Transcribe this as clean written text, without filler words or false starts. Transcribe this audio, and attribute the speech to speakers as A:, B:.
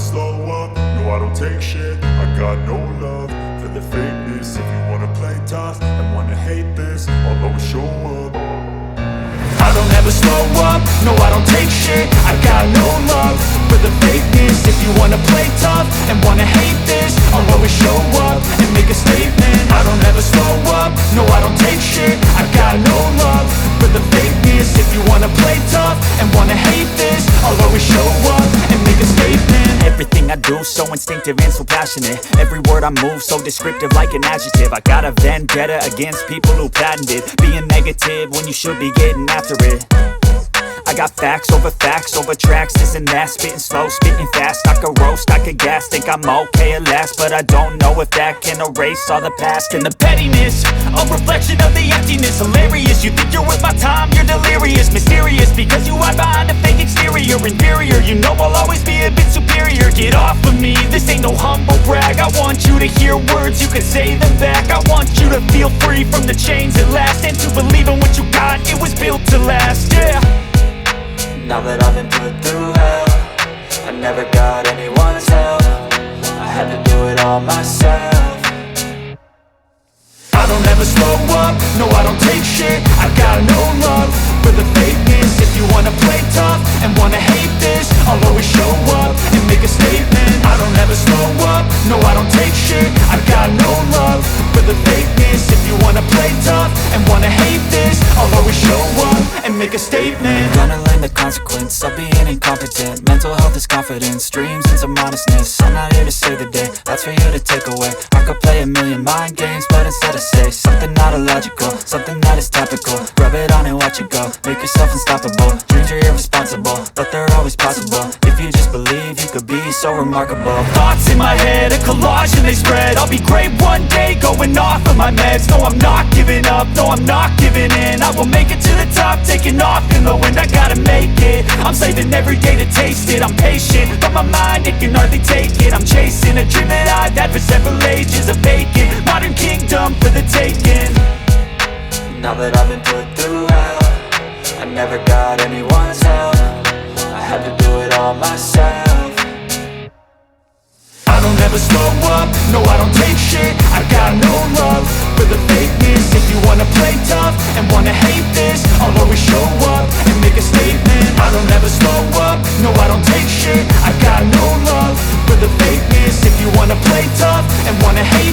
A: slow up, no I don't take shit. I got no love for the fakeness. If you wanna play tough and wanna hate this, I'll always show up. I don't ever slow up, no I don't take shit. I got no love for the fakeness. If you wanna play tough and wanna hate this, I'll always show up and make a statement. I don't ever slow up, no I don't take shit. I got no love for the fakeness. If you wanna play tough and wanna hate this, I'll always show up and make a statement.
B: Everything I do so instinctive and so passionate. Every word I move so descriptive like an adjective. I got a vendetta against people who patented being negative when you should be getting after it. I got facts over tracks, this and that. Spitting slow, spitting fast, I could roast, I could gas. Think I'm okay at last, but I don't know if that can erase all the past. And the pettiness, a reflection of the emptiness. Hilarious, you think you're worth my time, you're delirious. Mysterious, because you hide behind a fake exterior. Inferior, you know I'll always be a bit superior. Get off of me, this ain't no humble brag. I want you to hear words, you can say them back. I want you to feel free from the chains at last, and to believe in what you got, it was built to last, yeah.
C: Now that I've been put through hell, I never got anyone's help. I had to do it all myself.
A: I don't ever slow up, no I don't take shit. I got no love for the fakeness. If you wanna play tough and wanna hate this, I'll always show up and make a statement. I don't ever slow up, no I don't take shit. I got no love for the fakeness. If you wanna play tough and wanna hate this, I'll always show up and make a statement.
C: Gonna learn the consequence of being incompetent. Mental health is confidence, dreams and some honestness. I'm not here to save the day, that's for you to take away. I could play a million mind games, but instead I say something not illogical, something that is topical. Rub it on and watch it go, make yourself unstoppable. Dreams are irresponsible, but they're always possible. If you just believe, you could be so remarkable.
B: Thoughts in my head, a collage and they spread. I'll be great one day, going off of my meds. No, I'm not giving up, no, I'm not giving in. I will make it to the top, taking off in the wind. I gotta make it, I'm saving every day to taste it. I'm patient, but my mind, it can hardly take it. I'm chasing a dream that I've had for several ages. A vacant, modern kingdom for the taking.
C: Now that I've been put through hell, I never got anyone's help. I had to do it all myself.
A: I don't ever slow up, no I don't take shit. I got no love for the fakeness. If you wanna play tough and wanna hate this, I'll always show up and make a statement. I don't ever slow up, no I don't take shit. I got no love for the fakeness. If you wanna play tough and wanna hate